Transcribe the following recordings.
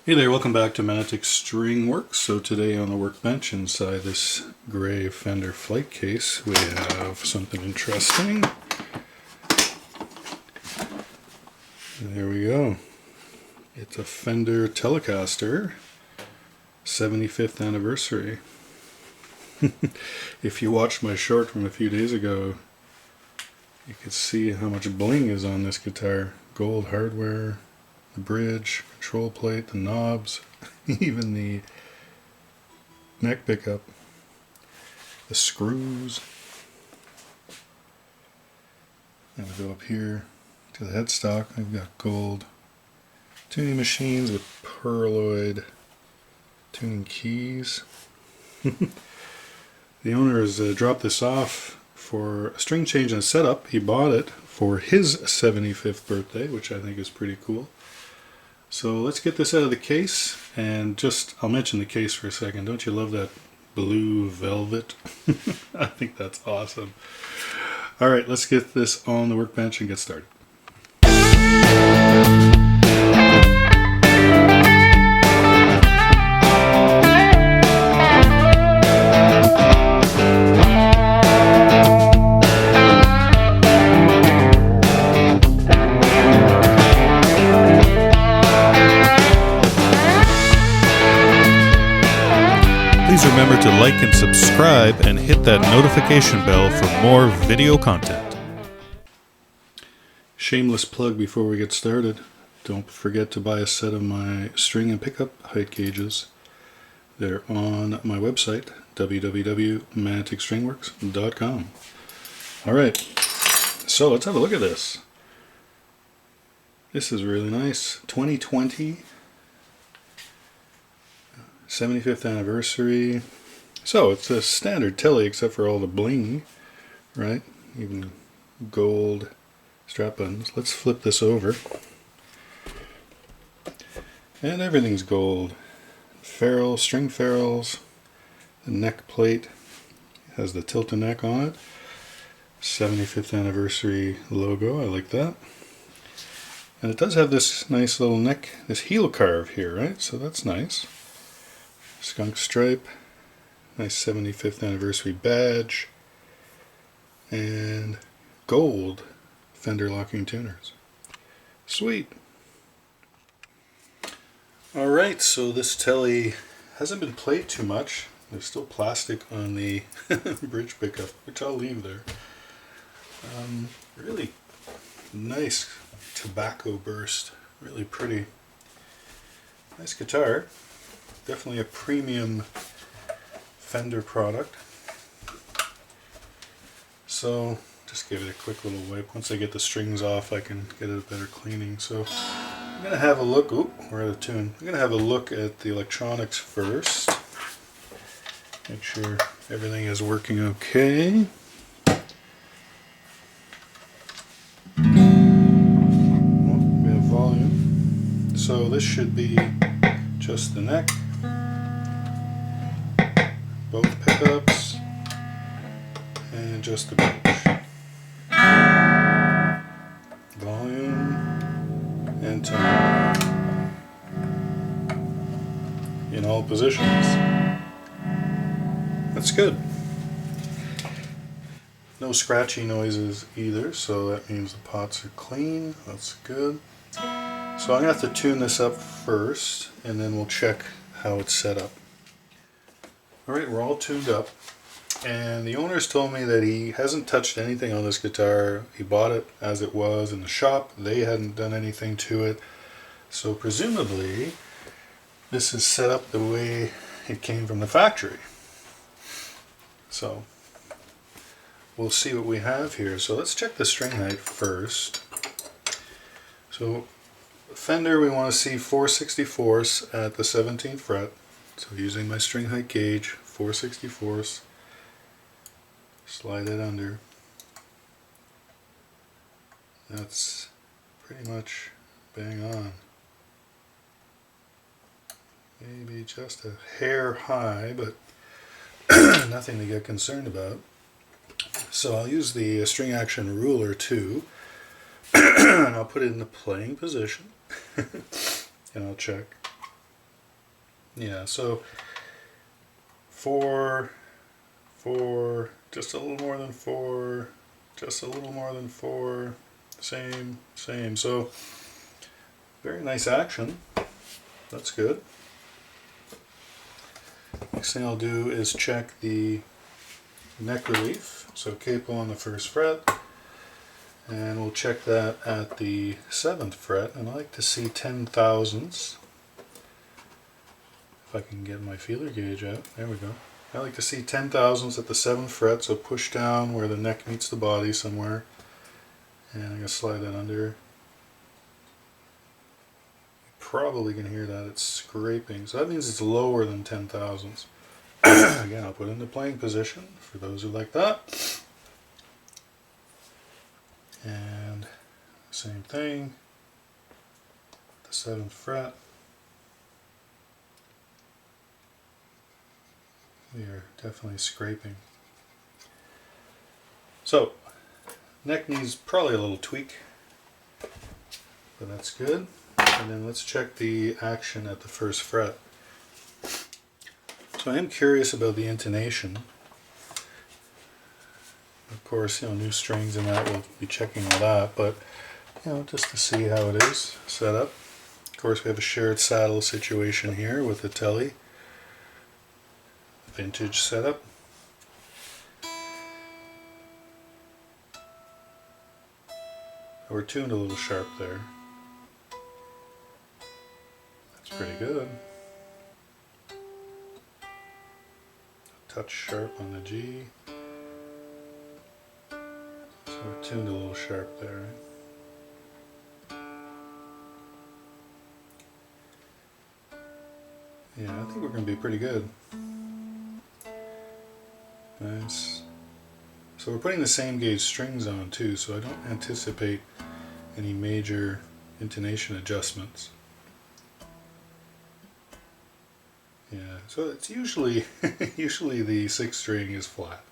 Hey there, welcome back to Mantic String Works. So today on the workbench inside this gray Fender flight case we have something interesting. There we go. It's a Fender Telecaster 75th anniversary. If you watched my short from a few days ago, you could see how much bling is on this guitar. Gold hardware, the bridge, control plate, the knobs, even the neck pickup, the screws. And we go up here to the headstock. I've got gold tuning machines with pearloid tuning keys. The owner has dropped this off for a string change and a setup. He bought it for his 75th birthday, which I think is pretty cool. So let's get this out of the case, and I'll mention the case for a second. Don't you love that blue velvet? I think that's awesome. Alright, let's get this on the workbench and get started. Please remember to like and subscribe and hit that notification bell for more video content. Shameless plug before we get started. Don't forget to buy a set of my string and pickup height gauges. They're on my website, www.manticstringworks.com. Alright, so let's have a look at this. This is really nice. 2020. 75th anniversary. So it's a standard Tele except for all the bling, right? Even gold strap buttons. Let's flip this over. And everything's gold. Ferrule, string ferrules, the neck plate has the tilt-a-neck on it. 75th anniversary logo, I like that. And it does have this nice little neck, this heel carve here, right? So that's nice. Skunk stripe, nice 75th anniversary badge, and gold Fender locking tuners. Sweet. Alright, so this Tele hasn't been played too much. There's still plastic on the bridge pickup, which I'll leave there. Really nice tobacco burst, really pretty. Nice guitar. Definitely a premium Fender product. So just give it a quick little wipe. Once I get the strings off, I can get it a better cleaning. So I'm going to have a look. Oop, we're out of tune. I'm going to have a look at the electronics first. Make sure everything is working okay. Oh, we have volume. So this should be just the neck. Both pickups, and just the bridge. Volume and tone in all positions. That's good. No scratchy noises either, so that means the pots are clean. That's good. So I'm going to have to tune this up first, and then we'll check how it's set up. Alright, we're all tuned up, and the owner's told me that he hasn't touched anything on this guitar. He bought it as it was in the shop. They hadn't done anything to it. So presumably this is set up the way it came from the factory. So we'll see what we have here. So let's check the string height first. So Fender, we want to see 4/64 at the 17th fret. So using my string height gauge, 4/64, slide it under. That's pretty much bang on. Maybe just a hair high, but nothing to get concerned about. So I'll use the string action ruler too, and I'll put it in the playing position, and I'll check. Yeah, so 4, 4, just a little more than 4, just a little more than 4, same, same. So very nice action. That's good. Next thing I'll do is check the neck relief. So capo on the 1st fret, and we'll check that at the 7th fret, and I like to see 10 thousandths. If I can get my feeler gauge out, there we go. I like to see 10 thousandths at the 7th fret, so push down where the neck meets the body somewhere, and I'm going to slide that under. You probably can hear that, it's scraping, so that means it's lower than 10 thousandths. Again, I'll put it in the playing position for those who like that. And same thing, the 7th fret. We are definitely scraping. So, neck needs probably a little tweak, but that's good. And then let's check the action at the 1st fret. So I am curious about the intonation. Of course, new strings and that, we'll be checking all that, but just to see how it is set up. Of course, we have a shared saddle situation here with the Tele. Vintage setup. We're tuned a little sharp there. That's pretty good. A touch sharp on the G. So we're tuned a little sharp there. Yeah, I think we're going to be pretty good. Nice. So we're putting the same gauge strings on too, so I don't anticipate any major intonation adjustments. Yeah, so it's usually usually the 6th string is flat.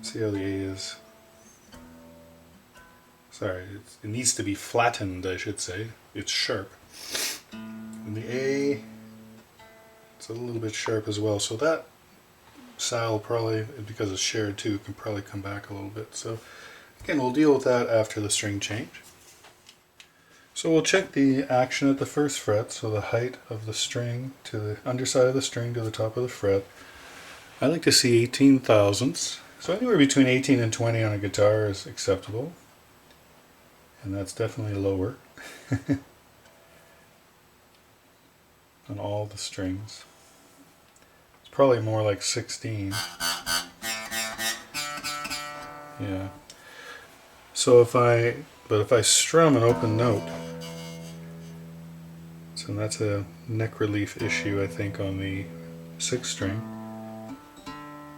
See how the A is. Sorry, it needs to be flattened, I should say. It's sharp. And the A, it's a little bit sharp as well, so that saddle probably, because it's shared too, can probably come back a little bit. So again, we'll deal with that after the string change. So we'll check the action at the 1st fret, so the height of the string to the underside of the string to the top of the fret. I like to see 18 thousandths, so anywhere between 18 and 20 on a guitar is acceptable, and that's definitely lower on all the strings. Probably more like 16. Yeah. So if I strum an open note, so that's a neck relief issue I think on the 6th string.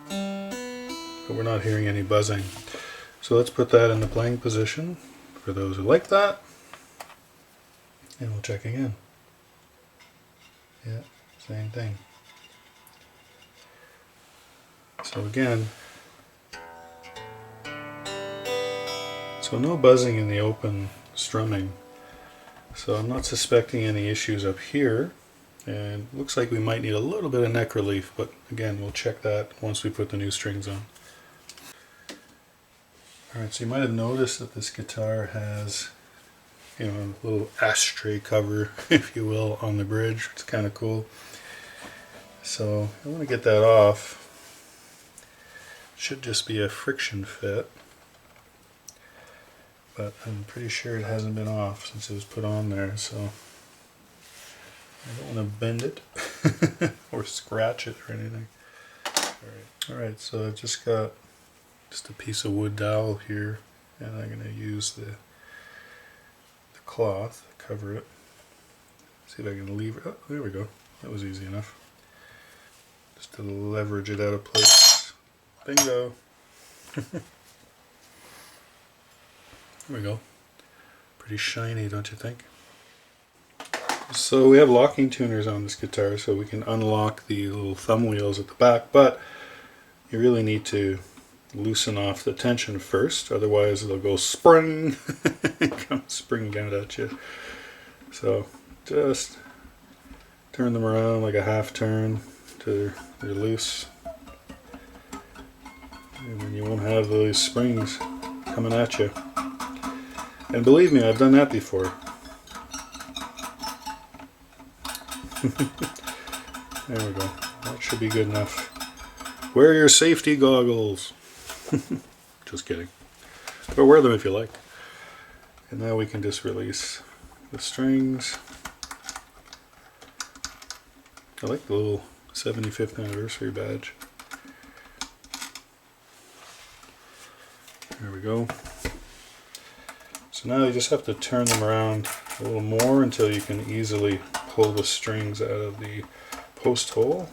But we're not hearing any buzzing. So let's put that in the playing position for those who like that. And we'll check again. Yeah, same thing. So again, so no buzzing in the open strumming. So I'm not suspecting any issues up here. And it looks like we might need a little bit of neck relief, but again, we'll check that once we put the new strings on. Alright, so you might have noticed that this guitar has, a little ashtray cover, if you will, on the bridge. It's kind of cool. So I want to get that off. Should just be a friction fit, but I'm pretty sure it hasn't been off since it was put on there, so I don't want to bend it or scratch it or anything. Alright, so I've just got just a piece of wood dowel here, and I'm going to use the cloth to cover it. See if I can lever it. Oh, there we go. That was easy enough. Just to leverage it out of place. Bingo! There we go. Pretty shiny, don't you think? So we have locking tuners on this guitar, so we can unlock the little thumb wheels at the back, but you really need to loosen off the tension first, otherwise it'll go spring, come springing out at you. So just Turn them around like a half turn till they're loose. And then you won't have those springs coming at you. And believe me, I've done that before. There we go. That should be good enough. Wear your safety goggles. Just kidding. But wear them if you like. And now we can just release the strings. I like the little 75th anniversary badge. There we go. So now you just have to turn them around a little more until you can easily pull the strings out of the post hole.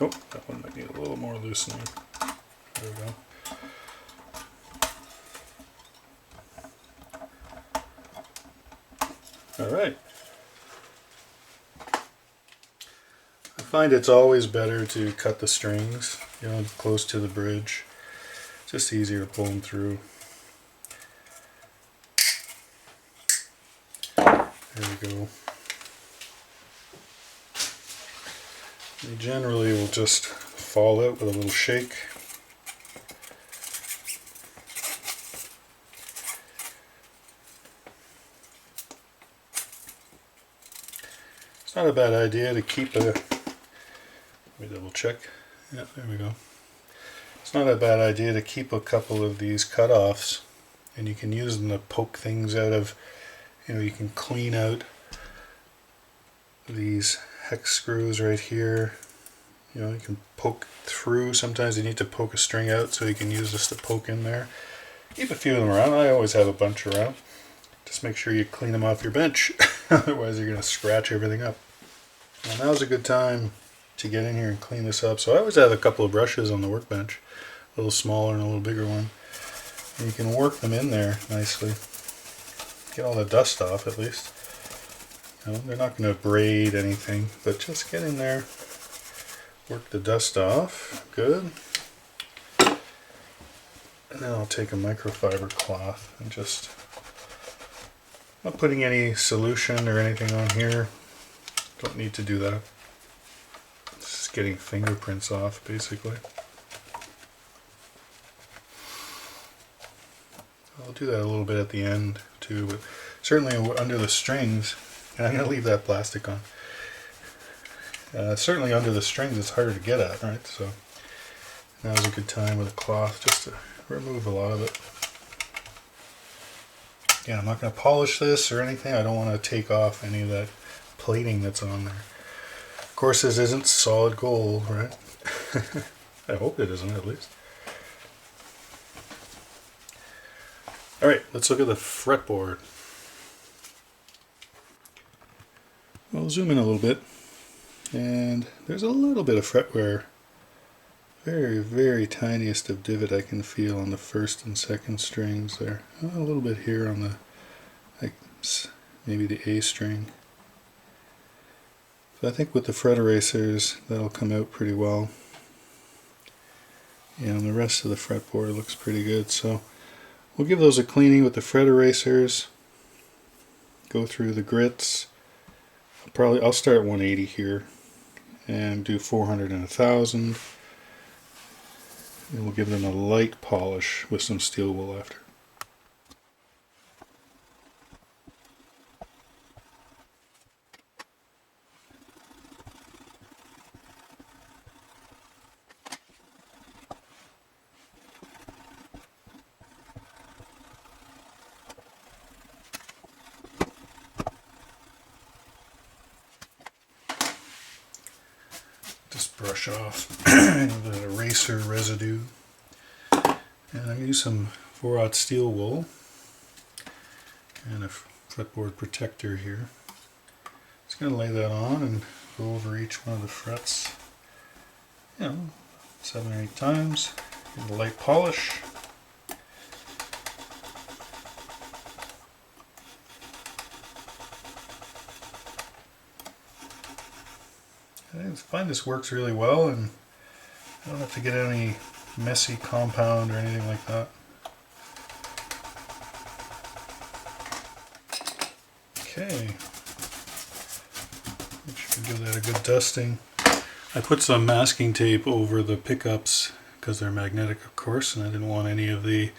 Oh, that one might need a little more loosening. There we go. Alright. I find it's always better to cut the strings, you know, close to the bridge. Just easier to pull them through. There we go. They generally will just fall out with a little shake. It's not a bad idea to keep a... Let me double check. Yeah, there we go. It's not a bad idea to keep a couple of these cut-offs, and you can use them to poke things out of, you know, you can clean out these hex screws right here. You know, you can poke through. Sometimes you need to poke a string out, so you can use this to poke in there. Keep a few of them around. I always have a bunch around. Just make sure you clean them off your bench. Otherwise you're going to scratch everything up. Now now's a good time to get in here and clean this up. So I always have a couple of brushes on the workbench. A little smaller and a little bigger one. And you can work them in there nicely. Get all the dust off at least. You know, they're not going to braid anything, but just get in there. Work the dust off. Good. And then I'll take a microfiber cloth and just... not putting any solution or anything on here. Don't need to do that. Just getting fingerprints off, basically. I'll do that a little bit at the end too, but certainly under the strings, and I'm going to leave that plastic on. Certainly under the strings it's harder to get at, right? So now's a good time with a cloth just to remove a lot of it. Yeah, I'm not going to polish this or anything. I don't want to take off any of that plating that's on there. Of course, this isn't solid gold, right? I hope it isn't, at least. Alright, let's look at the fretboard. We'll zoom in a little bit. And there's a little bit of fret wear. Very, very tiniest of divot I can feel on the first and second strings there. A little bit here on the, like, maybe the A string. So I think with the fret erasers that'll come out pretty well. And the rest of the fretboard looks pretty good. So we'll give those a cleaning with the fret erasers. Go through the grits. I'll start 180 here and do 400 and 1000. And we'll give them a light polish with some steel wool after. Just brush off any of the eraser residue. And I'm going to use some 4/0 steel wool and a fretboard protector here. Just going to lay that on and go over each one of the frets, 7 or 8 times. Give it a light polish. I find this works really well, and I don't have to get any messy compound or anything like that. Okay. Make sure you give that a good dusting. I put some masking tape over the pickups because they're magnetic, of course, and I didn't want any of the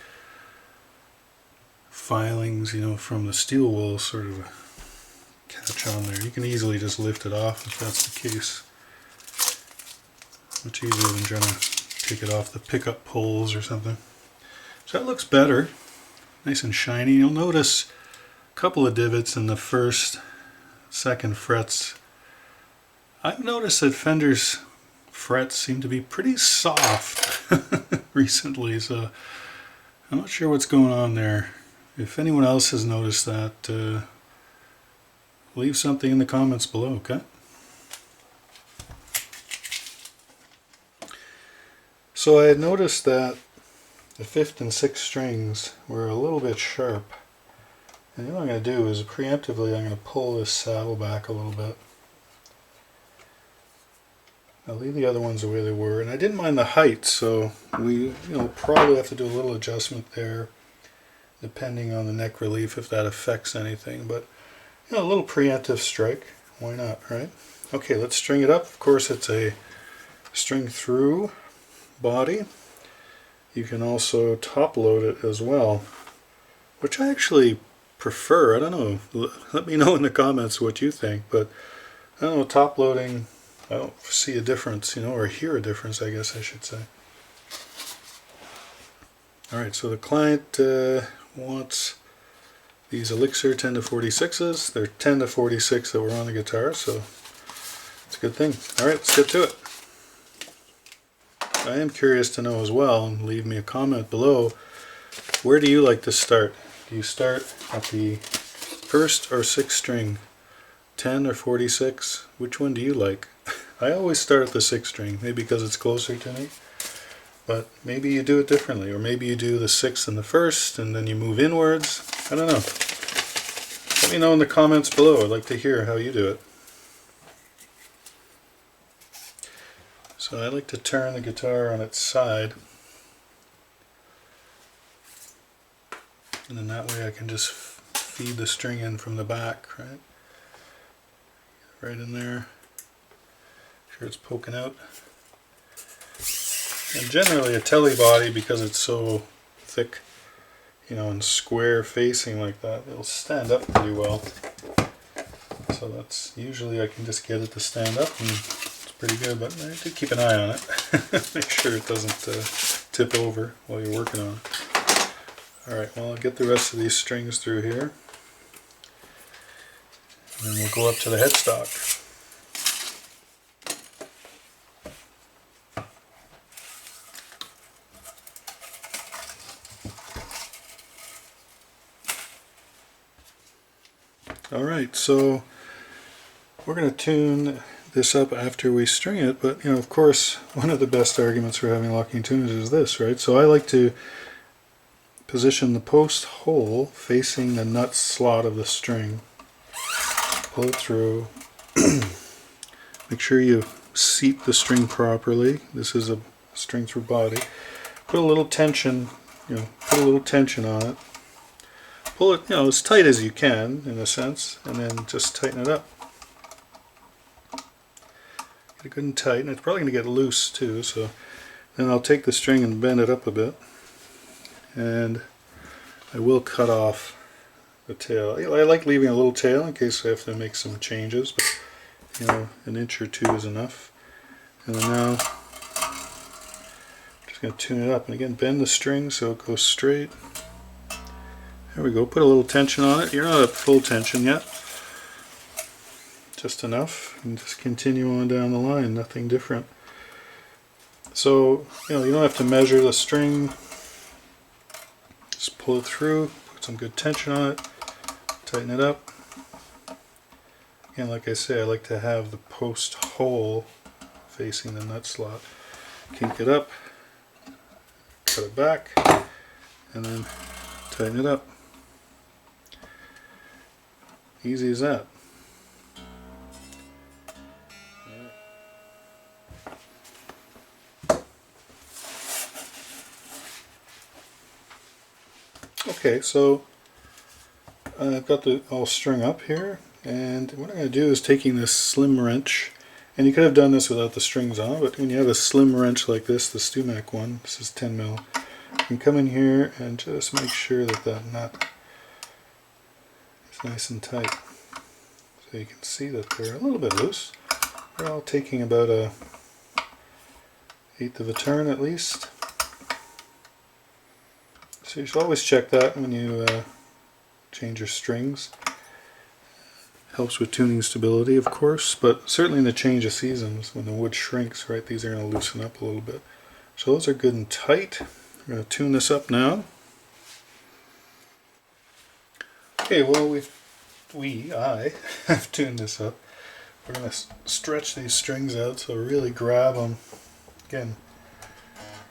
filings, you know, from the steel wool sort of catch on there. You can easily just lift it off if that's the case. Much easier than trying to take it off the pickup poles or something. So that looks better. Nice and shiny. You'll notice a couple of divots in the first, second frets. I've noticed that Fender's frets seem to be pretty soft recently, so I'm not sure what's going on there. If anyone else has noticed that, leave something in the comments below, okay? So I had noticed that the 5th and 6th strings were a little bit sharp. And what I'm going to do is preemptively I'm going to pull this saddle back a little bit. I'll leave the other ones the way they were, and I didn't mind the height, so we probably have to do a little adjustment there depending on the neck relief if that affects anything, but a little preemptive strike, why not, right? Okay, let's string it up. Of course it's a string through body. You can also top load it as well, which I actually prefer. I don't know, let me know in the comments what you think, but I don't know, top loading, I don't see a difference, or hear a difference, I guess I should say. Alright, so the client wants these Elixir 10 to 46s. They're 10 to 46 that were on the guitar, so it's a good thing. Alright, let's get to it. I am curious to know as well, and leave me a comment below, where do you like to start? Do you start at the 1st or 6th string? 10 or 46? Which one do you like? I always start at the 6th string, maybe because it's closer to me, but maybe you do it differently, or maybe you do the 6th and the 1st and then you move inwards. I don't know. Let me know in the comments below. I'd like to hear how you do it. So I like to turn the guitar on its side, and then that way I can just feed the string in from the back, right? Right in there. Sure it's poking out. And generally a telly body, because it's so thick, and square facing like that, it'll stand up pretty well. So that's usually I can just get it to stand up, and it's pretty good, but I do keep an eye on it. Make sure it doesn't tip over while you're working on it. Alright, well, I'll get the rest of these strings through here, and then we'll go up to the headstock. Alright, so we're going to tune this up after we string it, but of course one of the best arguments for having locking tunes is this, right? So I like to position the post hole facing the nut slot of the string, pull it through, make sure you seat the string properly. This is a string through body. Put a little tension, put a little tension on it. Pull it, as tight as you can, in a sense, and then just tighten it up. Get it good and tight, and it's probably going to get loose too, so then I'll take the string and bend it up a bit, and I will cut off the tail. I like leaving a little tail in case I have to make some changes, but an inch or two is enough. And then now I'm just going to tune it up, and again bend the string so it goes straight. There we go, put a little tension on it. You're not at full tension yet. Just enough, and just continue on down the line, nothing different. So, you don't have to measure the string. Just pull it through, put some good tension on it, tighten it up. And like I say, I like to have the post hole facing the nut slot. Kink it up, cut it back, and then tighten it up. Easy as that. Okay, so I've got the all string up here, And what I'm going to do is taking this slim wrench, and you could have done this without the strings on, but when you have a slim wrench like this, the Stumac one, this is 10 mil, you can come in here and just make sure that that nut is nice and tight. So you can see that they're a little bit loose. They're all taking about a 1/8 of a turn at least. So you should always check that when you change your strings. Helps with tuning stability, of course, but certainly in the change of seasons, when the wood shrinks, right, these are going to loosen up a little bit. So those are good and tight. We're going to tune this up now. Okay, well I have tuned this up. We're going to stretch these strings out, so really grab them. Again,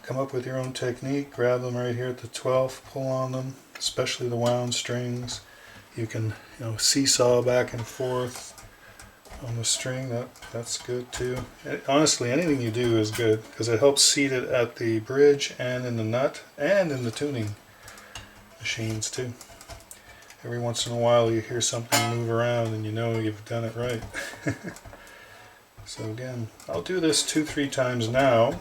come up with your own technique. Grab them right here at the 12th, pull on them, especially the wound strings. You can, seesaw back and forth on the string. That's good too. Honestly, anything you do is good because it helps seat it at the bridge and in the nut and in the tuning machines too. Every once in a while you hear something move around and you know you've done it right. So again, I'll do this 2-3 times now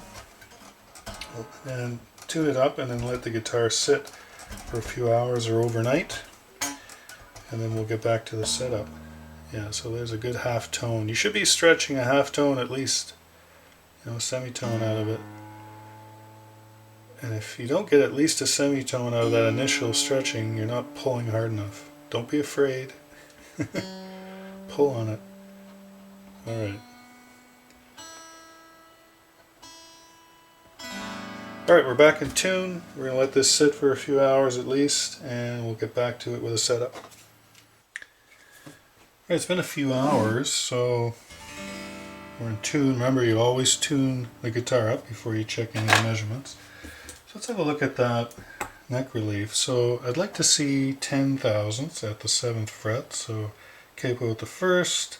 and tune it up and then let the guitar sit for a few hours or overnight. And then we'll get back to the setup. Yeah, so there's a good half tone. You should be stretching a half tone at least, semitone out of it. And if you don't get at least a semitone out of that initial stretching, you're not pulling hard enough. Don't be afraid. Pull on it. Alright. Alright, we're back in tune. We're going to let this sit for a few hours at least, and we'll get back to it with a setup. Alright, it's been a few hours, so we're in tune. Remember, you always tune the guitar up before you check any of the measurements. So let's have a look at that neck relief. So I'd like to see 10 thousandths at the 7th fret. So capo at the 1st,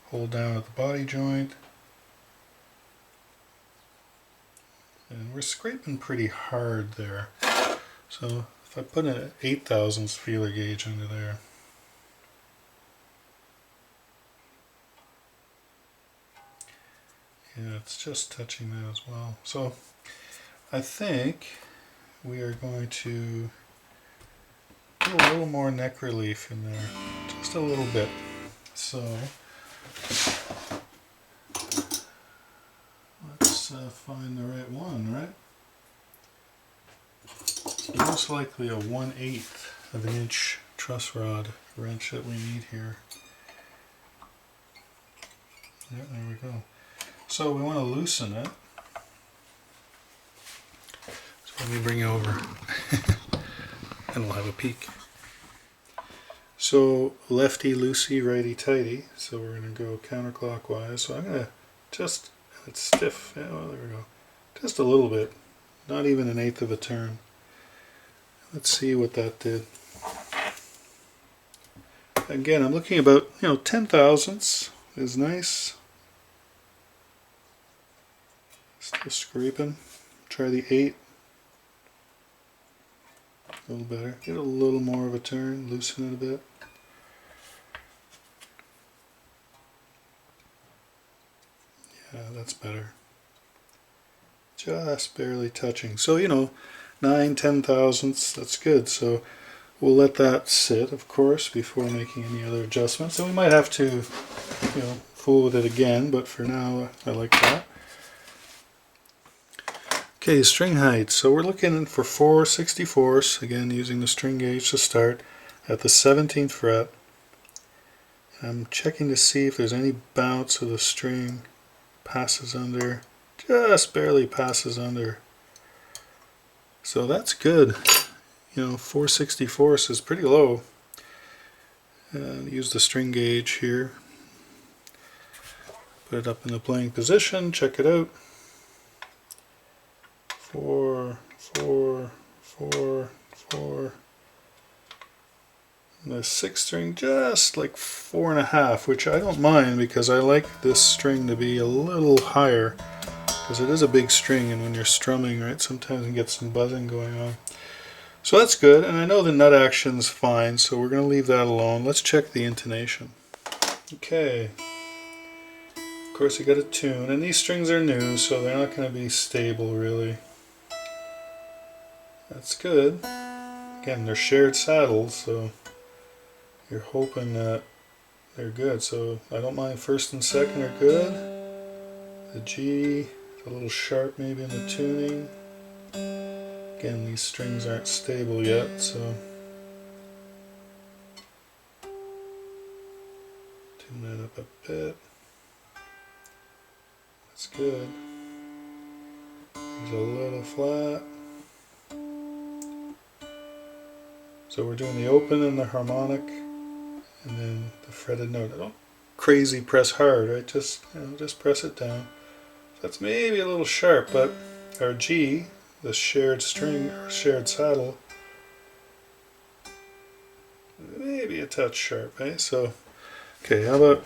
hold down at the body joint. And we're scraping pretty hard there. So if I put an 8 thousandths feeler gauge under there, yeah, it's just touching that as well. So I think we are going to put a little more neck relief in there, just a little bit. So let's find the right one, right? Most likely a 1/8 of an inch truss rod wrench that we need here. Yeah, there we go. So we want to loosen it. So let me bring you over and we'll have a peek. So lefty loosey, righty tighty. So we're going to go counterclockwise. So I'm going to just, it's stiff. Yeah, well, there we go. Just a little bit. Not even an 1/8 of a turn. Let's see what that did. Again, I'm looking about, 10 thousandths is nice. Still scraping. Try the 8. A little better. Get a little more of a turn. Loosen it a bit. Yeah, that's better. Just barely touching. So, 9-10 thousandths, that's good. So we'll let that sit, of course, before making any other adjustments. And we might have to, fool with it again, but for now, I like that. Okay, string height. So we're looking for 4/64, again using the string gauge to start, at the 17th fret. I'm checking to see if there's any bounce of the string. Passes under, just barely passes under. So that's good. 4/64 is pretty low. Use the string gauge here. Put it up in the playing position, check it out. 4, 4, 4, 4. And the 6th string just like 4.5, which I don't mind because I like this string to be a little higher because it is a big string, and when you're strumming, right, sometimes you get some buzzing going on. So that's good, and I know the nut action's fine, so we're going to leave that alone. Let's check the intonation. Okay. Of course you got to tune, and these strings are new, so they're not going to be stable really. That's good. Again, they're shared saddles, so you're hoping that they're good. So I don't mind first and second are good. The G, a little sharp maybe in the tuning. Again, these strings aren't stable yet, so tune that up a bit. That's good. There's a little flat. So we're doing the open and the harmonic, and then the fretted note. I don't crazy press hard, right? Just just press it down. That's maybe a little sharp, but our G, the shared string or shared saddle, maybe a touch sharp, eh? So, okay, how about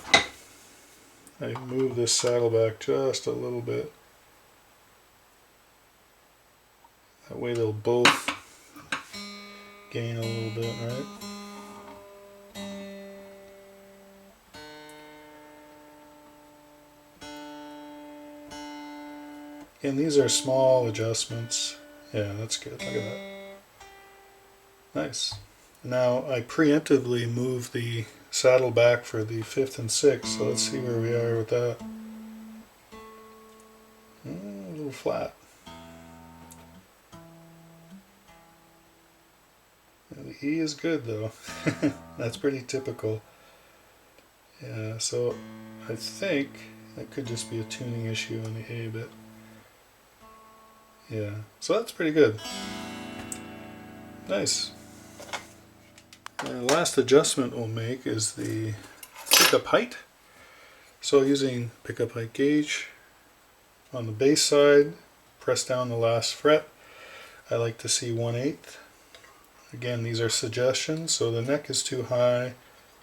I move this saddle back just a little bit. That way they'll both gain a little bit, right? And these are small adjustments. Yeah, that's good. Look at that. Nice. Now I preemptively move the saddle back for the 5th and 6th, so let's see where we are with that. A little flat. The E is good though. That's pretty typical. Yeah, so I think that could just be a tuning issue on the A bit. Yeah, so that's pretty good. Nice. And the last adjustment we'll make is the pickup height. So using pickup height gauge on the bass side, press down the last fret. I like to see 1/8. Again, these are suggestions, so the neck is too high,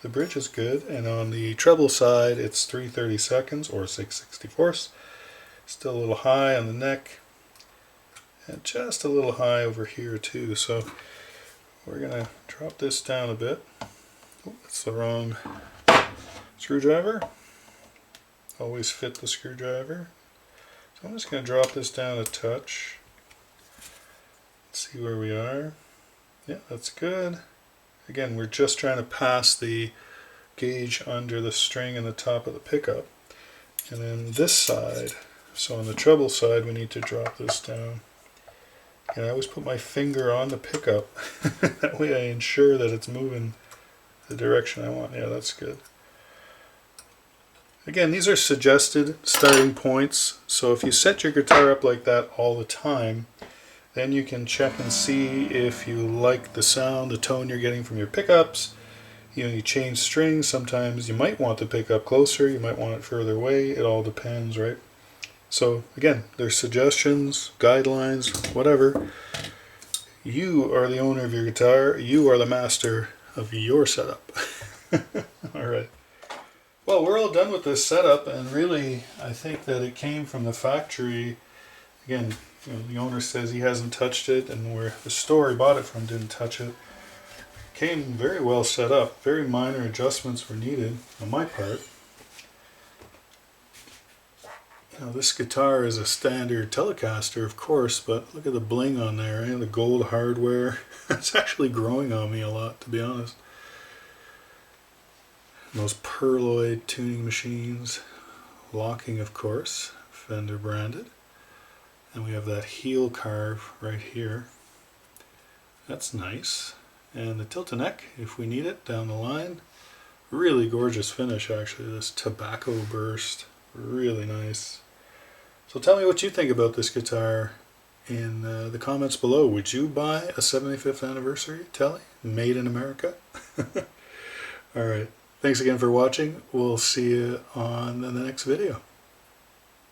the bridge is good, and on the treble side it's 3/32 or 6/64. Still a little high on the neck, and just a little high over here too, so we're going to drop this down a bit. Oh, that's the wrong screwdriver. Always fit the screwdriver. So I'm just going to drop this down a touch. Let's see where we are. Yeah, that's good. Again, we're just trying to pass the gauge under the string in the top of the pickup. And then this side, so on the treble side, we need to drop this down. And I always put my finger on the pickup. That way I ensure that it's moving the direction I want. Yeah, that's good. Again, these are suggested starting points. So if you set your guitar up like that all the time, then you can check and see if you like the sound, the tone you're getting from your pickups. You know, you change strings. Sometimes you might want the pickup closer, you might want it further away. It all depends, right? So again, there's suggestions, guidelines, whatever. You are the owner of your guitar. You are the master of your setup. All right. Well, we're all done with this setup, and really, I think that it came from the factory. Again, you know, the owner says he hasn't touched it, and where the store he bought it from didn't touch it. Came very well set up. Very minor adjustments were needed on my part. You know, this guitar is a standard Telecaster, of course, but look at the bling on there, and the gold hardware. It's actually growing on me a lot, to be honest. And those pearloid tuning machines, locking, of course, Fender branded. And we have that heel carve right here. That's nice. And the tilt-a-neck, if we need it, down the line. Really gorgeous finish, actually. This tobacco burst. Really nice. So tell me what you think about this guitar in the comments below. Would you buy a 75th anniversary Tele made in America? Alright. Thanks again for watching. We'll see you on the next video.